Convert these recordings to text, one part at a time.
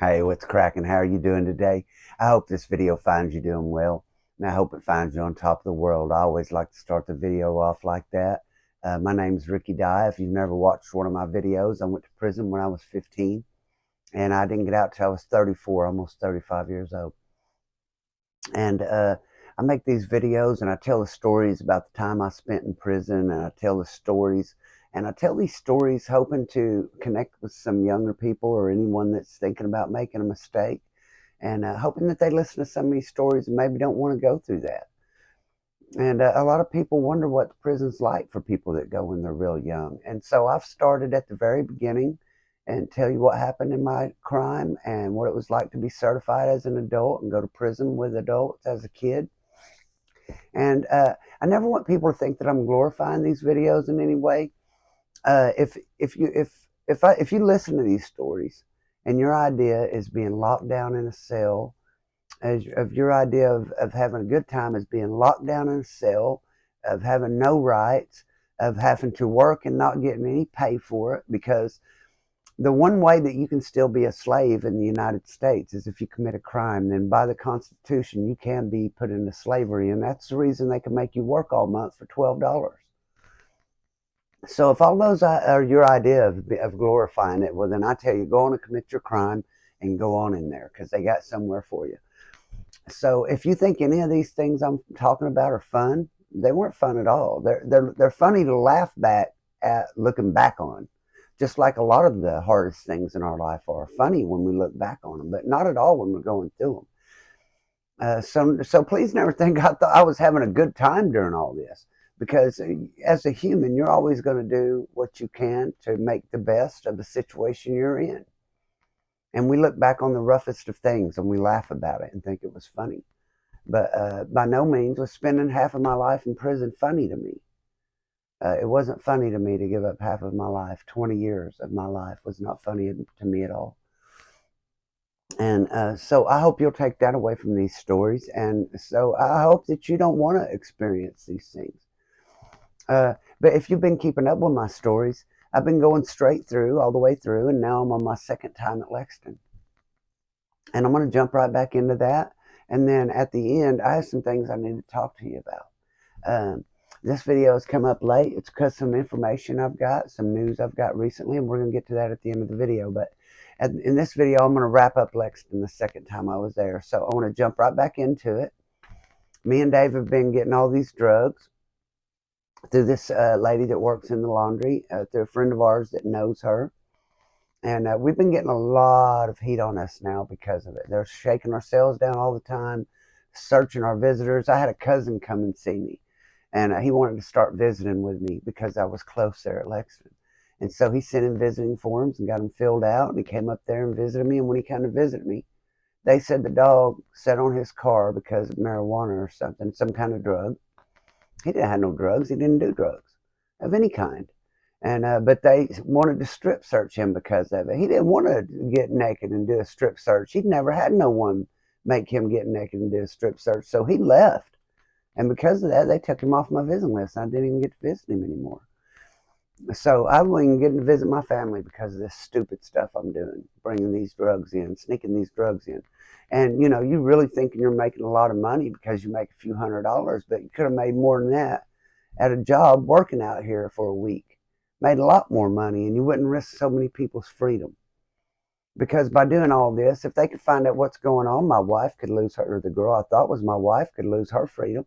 Hey, what's cracking? How are you doing today? I hope this video finds you doing well, and I hope it finds you on top of the world. I always like to start the video off like that. My name's Ricky Dye. If you've never watched one of my videos, I went to prison when I was 15, and I didn't get out till I was 34, almost 35 years old. And I make these videos, and I tell the stories about the time I spent in prison, and I tell the stories, and I tell these stories hoping to connect with some younger people or anyone that's thinking about making a mistake, and hoping that they listen to some of these stories and maybe don't want to go through that. And a lot of people wonder what the prison's like for people that go when they're real young. And so I've started at the very beginning and tell you what happened in my crime and what it was like to be certified as an adult and go to prison with adults as a kid. And I never want people to think that I'm glorifying these videos in any way. If you listen to these stories and your idea is being locked down in a cell, of your idea of having a good time is being locked down in a cell, of having no rights, of having to work and not getting any pay for it, because the one way that you can still be a slave in the United States is if you commit a crime. Then by the Constitution, you can be put into slavery, and that's the reason they can make you work all month for $12. So if all those are your idea of glorifying it, well, then I tell you, go on and commit your crime and go on in there, because they got somewhere for you. So if you think any of these things I'm talking about are fun, they weren't fun at all. They're funny to laugh back at, looking back on, just like a lot of the hardest things in our life are funny when we look back on them, but not at all when we're going through them. So please never think I thought I was having a good time during all this, because as a human, you're always going to do what you can to make the best of the situation you're in. And we look back on the roughest of things and we laugh about it and think it was funny. But by no means was spending half of my life in prison funny to me. It wasn't funny to me to give up half of my life. 20 years of my life was not funny to me at all. And so I hope you'll take that away from these stories. And so I hope that you don't want to experience these things. But if you've been keeping up with my stories, I've been going straight through, all the way through, and now I'm on my second time at Lexington. And I'm going to jump right back into that. And then at the end, I have some things I need to talk to you about. This video has come up late. It's because some information I've got, some news I've got recently, and we're going to get to that at the end of the video. But in this video, I'm going to wrap up Lexington the second time I was there. So I want to jump right back into it. Me and Dave have been getting all these drugs through this lady that works in the laundry, through a friend of ours that knows her. And we've been getting a lot of heat on us now because of it. They're shaking our cells down all the time, searching our visitors. I had a cousin come and see me, and he wanted to start visiting with me because I was close there at Lexington. And so he sent in visiting forms and got them filled out, and he came up there and visited me. And when he came to visit me, they said the dog sat on his car because of marijuana or something, some kind of drug. He didn't have no drugs. He didn't do drugs of any kind. And but they wanted to strip search him because of it. He didn't want to get naked and do a strip search. He'd never had no one make him get naked and do a strip search. So he left. And because of that, they took him off my visiting list. I didn't even get to visit him anymore. So I wasn't getting to visit my family because of this stupid stuff I'm doing, bringing these drugs in, sneaking these drugs in. And, you know, you really thinking you're making a lot of money because you make a few $100s, but you could have made more than that at a job working out here for a week. Made a lot more money, and you wouldn't risk so many people's freedom. Because by doing all this, if they could find out what's going on, my wife could lose her, or the girl I thought was my wife could lose her freedom.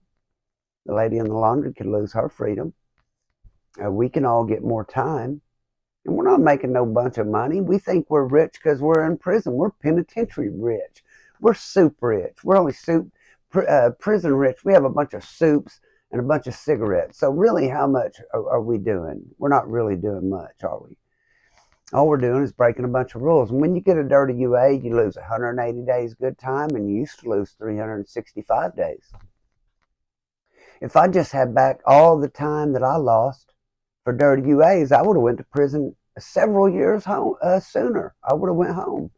The lady in the laundry could lose her freedom. We can all get more time. And we're not making no bunch of money. We think we're rich because we're in prison. We're penitentiary rich. We're soup rich. We're only prison rich. We have a bunch of soups and a bunch of cigarettes. So really, how much are we doing? We're not really doing much, are we? All we're doing is breaking a bunch of rules. And when you get a dirty UA, you lose 180 days good time, and you used to lose 365 days. If I just had back all the time that I lost for dirty UAs, I would have went to prison several years sooner. I would have went home.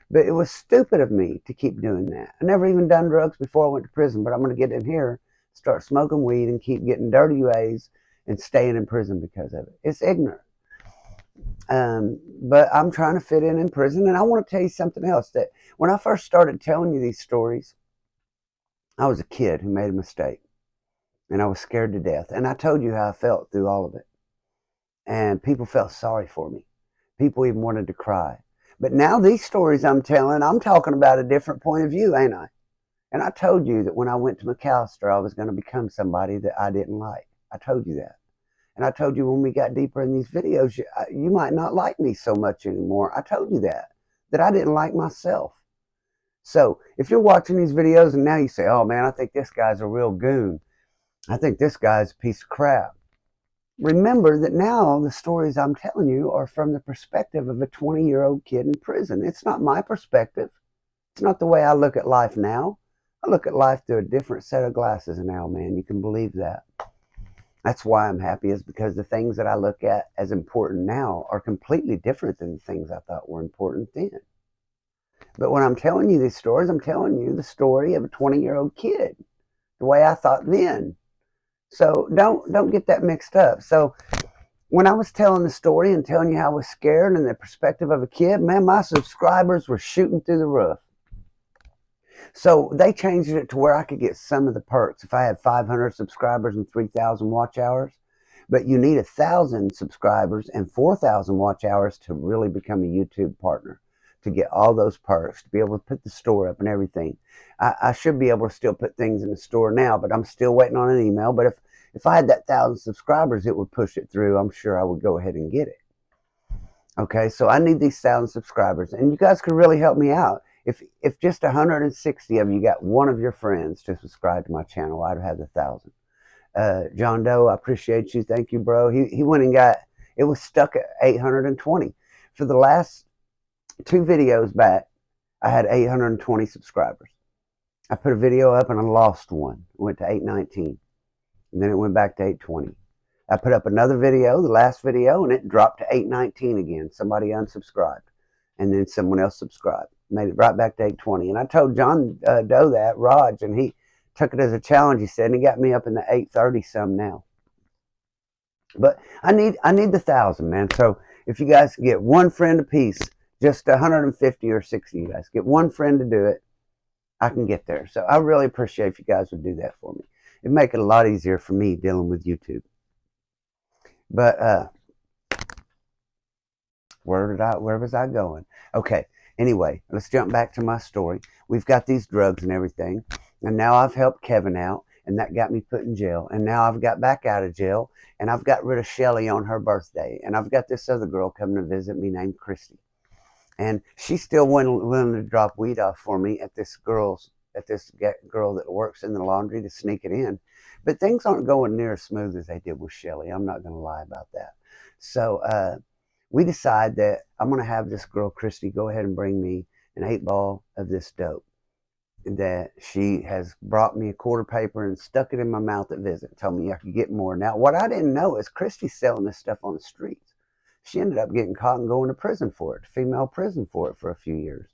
But it was stupid of me to keep doing that. I never even done drugs before I went to prison, but I'm going to get in here, start smoking weed, and keep getting dirty UAs and staying in prison because of it. It's ignorant. But I'm trying to fit in prison. And I want to tell you something else, that when I first started telling you these stories, I was a kid who made a mistake, and I was scared to death. And I told you how I felt through all of it. And people felt sorry for me. People even wanted to cry. But now these stories I'm telling, I'm talking about a different point of view, ain't I? And I told you that when I went to McAllister, I was going to become somebody that I didn't like. I told you that. And I told you when we got deeper in these videos, you might not like me so much anymore. I told you that I didn't like myself. So if you're watching these videos and now you say, oh man, I think this guy's a real goon, I think this guy's a piece of crap, remember that now the stories I'm telling you are from the perspective of a 20-year-old kid in prison. It's not my perspective. It's not the way I look at life now. I look at life through a different set of glasses now, man. You can believe that. That's why I'm happy, is because the things that I look at as important now are completely different than the things I thought were important then. But when I'm telling you these stories, I'm telling you the story of a 20-year-old kid, the way I thought then. So don't get that mixed up. So when I was telling the story and telling you how I was scared and the perspective of a kid, man, my subscribers were shooting through the roof. So they changed it to where I could get some of the perks if I had 500 subscribers and 3,000 watch hours. But you need 1,000 subscribers and 4,000 watch hours to really become a YouTube partner, to get all those perks, to be able to put the store up and everything. I should be able to still put things in the store now, but I'm still waiting on an email. But if I had that 1,000 subscribers, it would push it through. I'm sure I would go ahead and get it. Okay, so I need these 1,000 subscribers, and you guys could really help me out. If just 160 of you got one of your friends to subscribe to my channel, I'd have 1,000. John Doe, I appreciate you. Thank you, bro. He went and got, it was stuck at 820. For the last 2 videos back, I had 820 subscribers. I put a video up and I lost one. It went to 819. And then it went back to 820. I put up another video, the last video, and it dropped to 819 again. Somebody unsubscribed. And then someone else subscribed. Made it right back to 820. And I told John Doe that, Raj, and he took it as a challenge, he said, and he got me up in the 830 some now. But I need the 1,000, man. So if you guys get one friend apiece, just 150 or 60 you guys, get one friend to do it, I can get there. So I really appreciate if you guys would do that for me. It'd make it a lot easier for me dealing with YouTube. But where was I going? Okay. Anyway, let's jump back to my story. We've got these drugs and everything, and now I've helped Kevin out, and that got me put in jail. And now I've got back out of jail, and I've got rid of Shelly on her birthday, and I've got this other girl coming to visit me named Christy, and she's still willing to drop weed off for me at this girl that works in the laundry to sneak it in. But things aren't going near as smooth as they did with Shelly. I'm not going to lie about that. So we decide that I'm going to have this girl, Christy, go ahead and bring me an 8-ball of this dope that she has brought me a quarter paper and stuck it in my mouth at visit and told me I could get more. Now, what I didn't know is Christy's selling this stuff on the streets. She ended up getting caught and going to prison for it, female prison for it for a few years.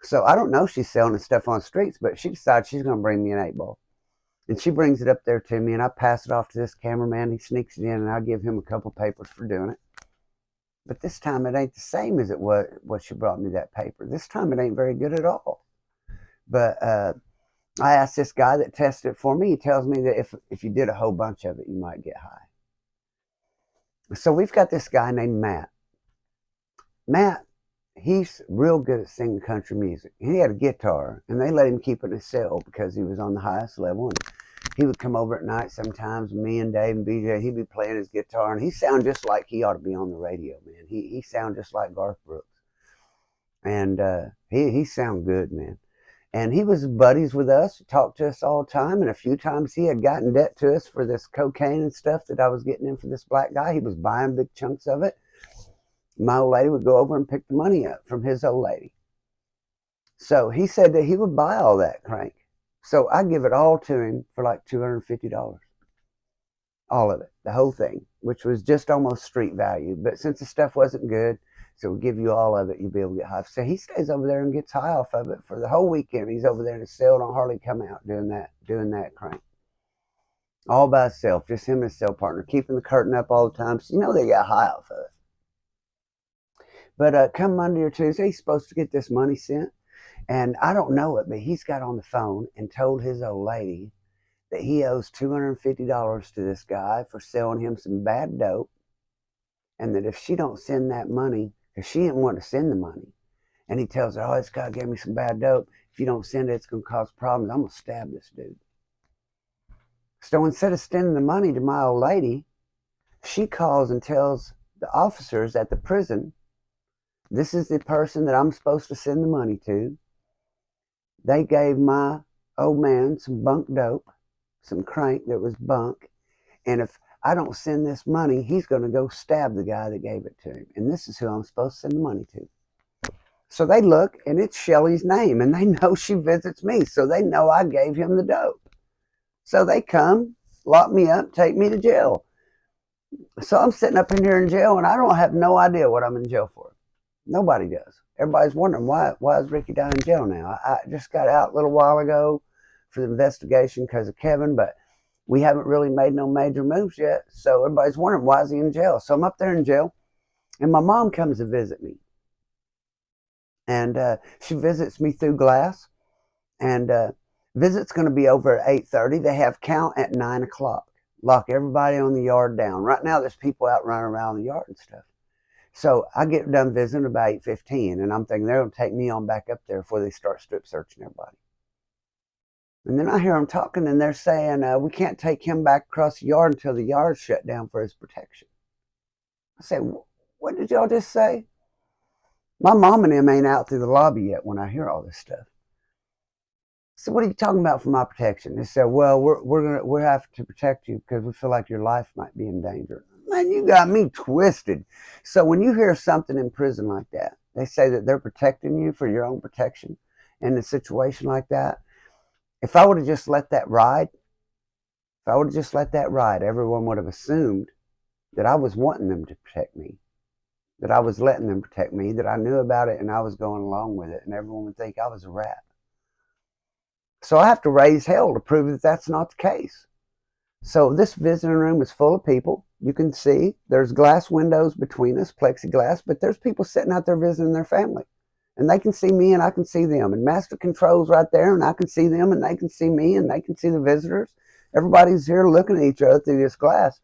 So I don't know if she's selling this stuff on the streets, but she decides she's going to bring me an 8-ball. And she brings it up there to me, and I pass it off to this cameraman. He sneaks it in, and I give him a couple papers for doing it. But this time it ain't the same as it was what she brought me that paper. This time it ain't very good at all. But I asked this guy that tested it for me. He tells me that if you did a whole bunch of it, you might get high. So we've got this guy named Matt. Matt, he's real good at singing country music. He had a guitar, and they let him keep it in his cell because he was on the highest level. And he would come over at night sometimes, me and Dave and BJ, he'd be playing his guitar, and he sounded just like he ought to be on the radio, man. He sounded just like Garth Brooks. And he sounded good, man. And he was buddies with us, talked to us all the time, and a few times he had gotten debt to us for this cocaine and stuff that I was getting in for this black guy. He was buying big chunks of it. My old lady would go over and pick the money up from his old lady. So he said that he would buy all that crank. So I give it all to him for like $250. All of it, the whole thing, which was just almost street value. But since the stuff wasn't good, so we'll give you all of it, you'll be able to get high. So he stays over there and gets high off of it for the whole weekend. He's over there in his cell, don't hardly come out doing that crank. All by himself, just him and his cell partner, keeping the curtain up all the time. So you know they got high off of it. But come Monday or Tuesday, he's supposed to get this money sent. And I don't know it, but he's got on the phone and told his old lady that he owes $250 to this guy for selling him some bad dope. And that if she don't send that money, because she didn't want to send the money, and he tells her, oh, this guy gave me some bad dope. If you don't send it, it's going to cause problems. I'm going to stab this dude. So instead of sending the money to my old lady, she calls and tells the officers at the prison, this is the person that I'm supposed to send the money to. They gave my old man some bunk dope, some crank that was bunk, and if I don't send this money, he's going to go stab the guy that gave it to him. And this is who I'm supposed to send the money to. So they look, and it's Shelly's name, and they know she visits me, so they know I gave him the dope. So they come, lock me up, take me to jail. So I'm sitting up in here in jail, and I don't have no idea what I'm in jail for. Nobody does. Everybody's wondering, why is Ricky down in jail now? I just got out a little while ago for the investigation because of Kevin, but we haven't really made no major moves yet. So everybody's wondering, why is he in jail? So I'm up there in jail, and my mom comes to visit me. And she visits me through glass. And visit's going to be over at 8:30. They have count at 9 o'clock. Lock everybody on the yard down. Right now, there's people out running around the yard and stuff. So I get done visiting about 8:15, and I'm thinking they're going to take me on back up there before they start strip searching everybody. And then I hear them talking, and they're saying, we can't take him back across the yard until the yard's shut down for his protection. I say, what did y'all just say? My mom and them ain't out through the lobby yet when I hear all this stuff. So what are you talking about for my protection? They said, well, we have to protect you because we feel like your life might be in danger. Man, you got me twisted. So when you hear something in prison like that, they say that they're protecting you for your own protection in a situation like that. If I would have just let that ride, everyone would have assumed that I was wanting them to protect me, that I was letting them protect me, that I knew about it and I was going along with it, and everyone would think I was a rat. So I have to raise hell to prove that that's not the case. So this visiting room is full of people. You can see there's glass windows between us, plexiglass, but there's people sitting out there visiting their family. And they can see me and I can see them. And master control's right there and I can see them and they can see me and they can see the visitors. Everybody's here looking at each other through this glass.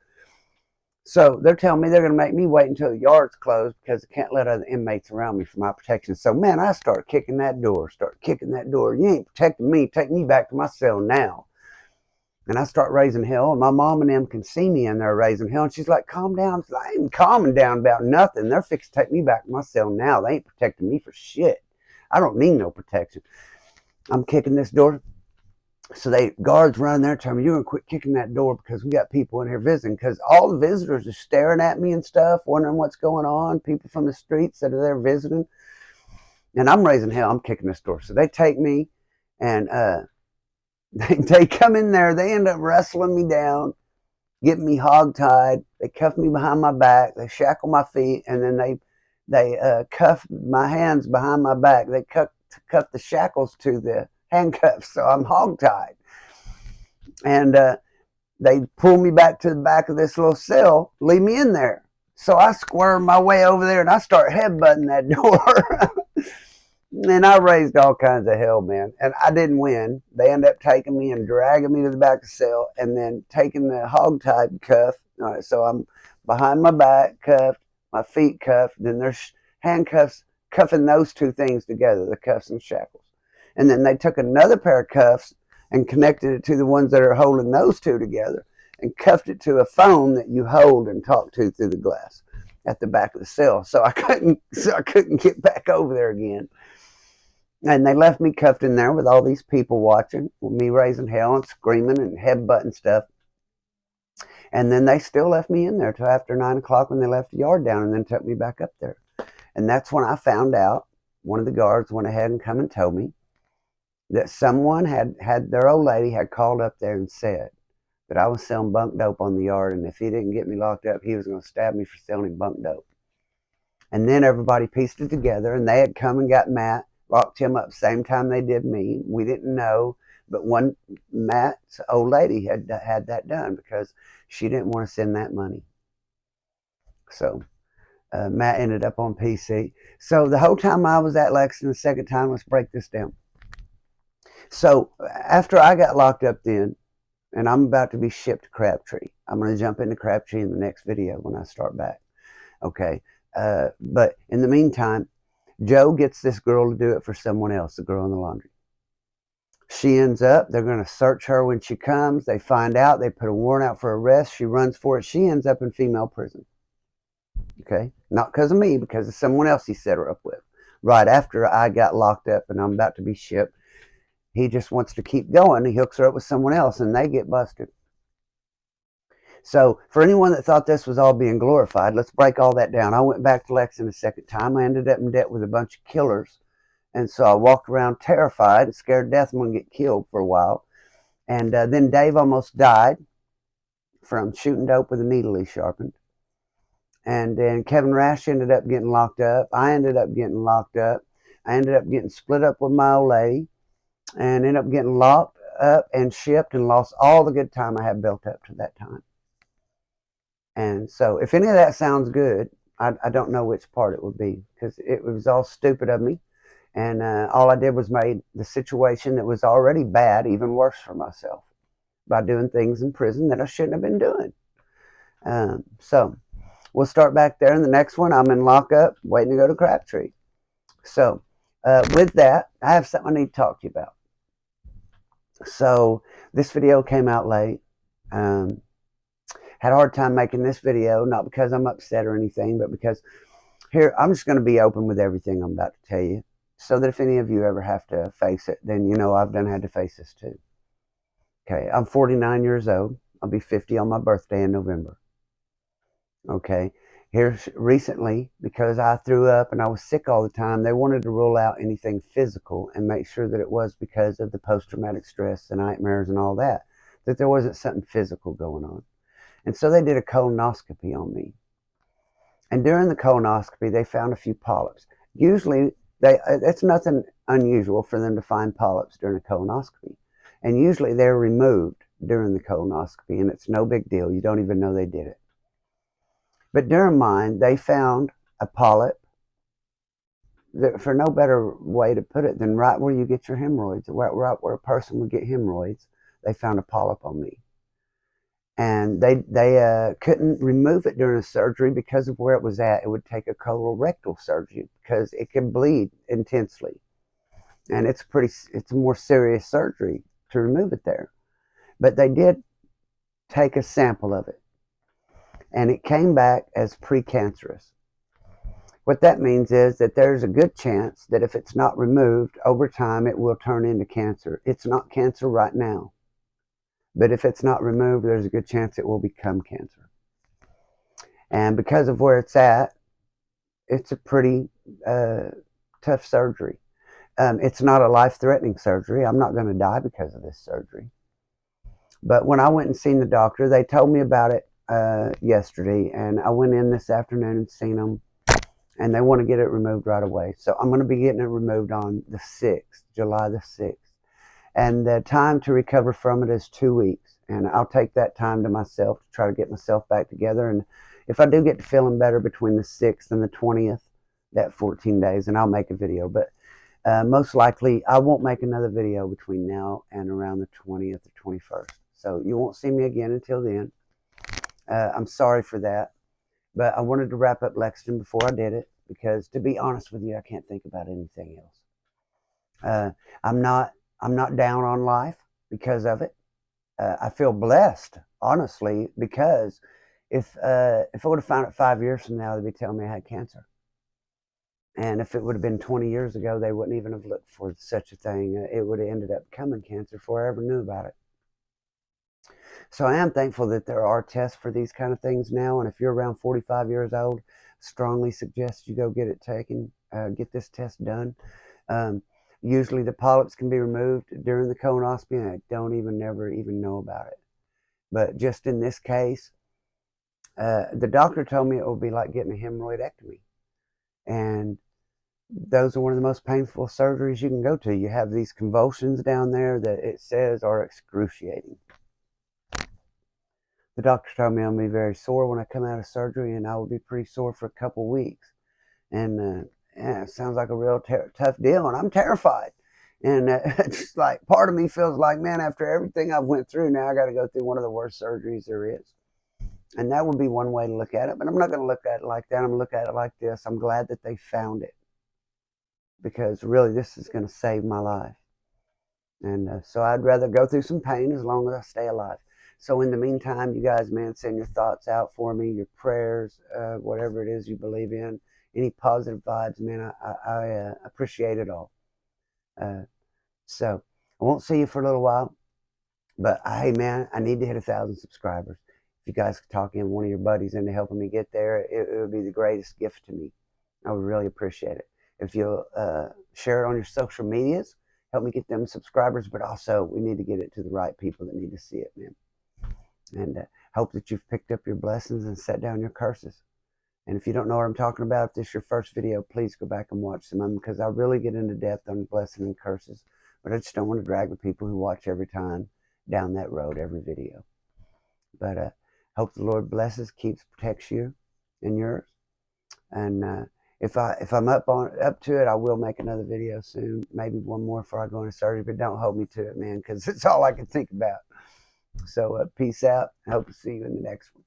So they're telling me they're going to make me wait until the yard's closed because they can't let other inmates around me for my protection. So, man, I start kicking that door. You ain't protecting me. Take me back to my cell now. And I start raising hell. And my mom and them can see me in there raising hell. And she's like, calm down. I ain't calming down about nothing. They're fixing to take me back to my cell now. They ain't protecting me for shit. I don't need no protection. I'm kicking this door. So they guards running there telling me, you're going to quit kicking that door because we got people in here visiting. Because all the visitors are staring at me and stuff, wondering what's going on. People from the streets that are there visiting. And I'm raising hell. I'm kicking this door. So they take me and they come in there. They end up wrestling me down, getting me hogtied. They cuff me behind my back. They shackle my feet. And then they cuff my hands behind my back. They cuff the shackles to the handcuffs, so I'm hogtied. And they pull me back to the back of this little cell, leave me in there. So I squirm my way over there and I start headbutting that door. And I raised all kinds of hell, man. And I didn't win. They end up taking me and dragging me to the back of the cell and then taking the hogtied cuff. All right, so I'm behind my back cuffed, my feet cuffed. Then there's handcuffs cuffing those two things together, the cuffs and shackles. And then they took another pair of cuffs and connected it to the ones that are holding those two together and cuffed it to a phone that you hold and talk to through the glass at the back of the cell. So I couldn't get back over there again. And they left me cuffed in there with all these people watching, with me raising hell and screaming and headbutting stuff. And then they still left me in there till after 9 o'clock when they left the yard down and then took me back up there. And that's when I found out. One of the guards went ahead and come and told me that someone had their old lady had called up there and said that I was selling bunk dope on the yard, and if he didn't get me locked up, he was going to stab me for selling bunk dope. And then everybody pieced it together, and they had come and got Matt, locked him up same time they did me. We didn't know, but Matt's old lady had that done because she didn't want to send that money. So Matt ended up on PC. So the whole time I was at Lexington, the second time, let's break this down. So after I got locked up then, and I'm about to be shipped to Crabtree. I'm going to jump into Crabtree in the next video when I start back. Okay. But in the meantime, Joe gets this girl to do it for someone else, the girl in the laundry. She ends up, they're going to search her when she comes. They find out, they put a warrant out for arrest. She runs for it. She ends up in female prison. Okay. Not because of me, because of someone else he set her up with. Right after I got locked up and I'm about to be shipped, he just wants to keep going. He hooks her up with someone else and they get busted. So for anyone that thought this was all being glorified, let's break all that down. I went back to Lexington a second time. I ended up in debt with a bunch of killers. And so I walked around terrified and scared to death I'm going to get killed for a while. And then Dave almost died from shooting dope with a needle he sharpened. And then Kevin Rash ended up getting locked up. I ended up getting locked up. I ended up getting split up with my old lady and ended up getting locked up and shipped and lost all the good time I had built up to that time. And so if any of that sounds good, I don't know which part it would be, because it was all stupid of me. And all I did was made the situation that was already bad even worse for myself by doing things in prison that I shouldn't have been doing. So we'll start back there in the next one. I'm in lockup waiting to go to Crabtree. So with that, I have something I need to talk to you about. So this video came out late. Had a hard time making this video, not because I'm upset or anything, but because here, I'm just going to be open with everything I'm about to tell you, so that if any of you ever have to face it, then you know I've done had to face this too. Okay, I'm 49 years old. I'll be 50 on my birthday in November. Okay, here recently, because I threw up and I was sick all the time, they wanted to rule out anything physical and make sure that it was because of the post-traumatic stress, the nightmares and all that there wasn't something physical going on. And so they did a colonoscopy on me. And during the colonoscopy, they found a few polyps. Usually, it's nothing unusual for them to find polyps during a colonoscopy. And usually they're removed during the colonoscopy, and it's no big deal. You don't even know they did it. But during mine, they found a polyp, that, for no better way to put it than right where you get your hemorrhoids, right where a person would get hemorrhoids, they found a polyp on me. And they couldn't remove it during a surgery because of where it was at. It would take a colorectal surgery because it can bleed intensely. And it's a more serious surgery to remove it there. But they did take a sample of it. And it came back as precancerous. What that means is that there's a good chance that if it's not removed, over time it will turn into cancer. It's not cancer right now. But if it's not removed, there's a good chance it will become cancer. And because of where it's at, it's a pretty tough surgery. It's not a life-threatening surgery. I'm not going to die because of this surgery. But when I went and seen the doctor, they told me about it yesterday. And I went in this afternoon and seen them. And they want to get it removed right away. So I'm going to be getting it removed on the 6th, July the 6th. And the time to recover from it is 2 weeks. And I'll take that time to myself to try to get myself back together. And if I do get to feeling better between the 6th and the 20th, that 14 days, and I'll make a video. But most likely, I won't make another video between now and around the 20th or 21st. So you won't see me again until then. I'm sorry for that. But I wanted to wrap up Lexington before I did it. Because to be honest with you, I can't think about anything else. I'm not down on life because of it. I feel blessed, honestly, because if I would have found it 5 years from now, they'd be telling me I had cancer. And if it would have been 20 years ago, they wouldn't even have looked for such a thing. It would have ended up becoming cancer before I ever knew about it. So I am thankful that there are tests for these kind of things now. And if you're around 45 years old, strongly suggest you go get it taken, get this test done. Usually the polyps can be removed during the colonoscopy, and I don't never even know about it. But just in this case, the doctor told me it would be like getting a hemorrhoidectomy. And those are one of the most painful surgeries you can go to. You have these convulsions down there that it says are excruciating. the doctor told me I'm going to be very sore when I come out of surgery, and I will be pretty sore for a couple of weeks. And yeah, it sounds like a real tough deal, and I'm terrified. And it's like part of me feels like, man, after everything I've went through, now I got to go through one of the worst surgeries there is. And that would be one way to look at it. But I'm not going to look at it like that. I'm going to look at it like this. I'm glad that they found it, because really this is going to save my life. And so I'd rather go through some pain as long as I stay alive. So in the meantime, you guys, man, send your thoughts out for me, your prayers, whatever it is you believe in, any positive vibes, man. I appreciate it all. So I won't see you for a little while, but hey, man, I need to hit 1,000 subscribers. If you guys could talk in one of your buddies into helping me get there, it would be the greatest gift to me. I would really appreciate it. If you'll share it on your social medias, help me get them subscribers, but also we need to get it to the right people that need to see it, man. And hope that you've picked up your blessings and set down your curses. And if you don't know what I'm talking about, if this is your first video, please go back and watch some of them, because I really get into depth on blessing and curses. But I just don't want to drag the people who watch every time down that road, every video. But hope the Lord blesses, keeps, protects you and yours. And if I'm up to it, I will make another video soon. Maybe one more before I go into surgery. But don't hold me to it, man, because it's all I can think about. So peace out. I hope to see you in the next one.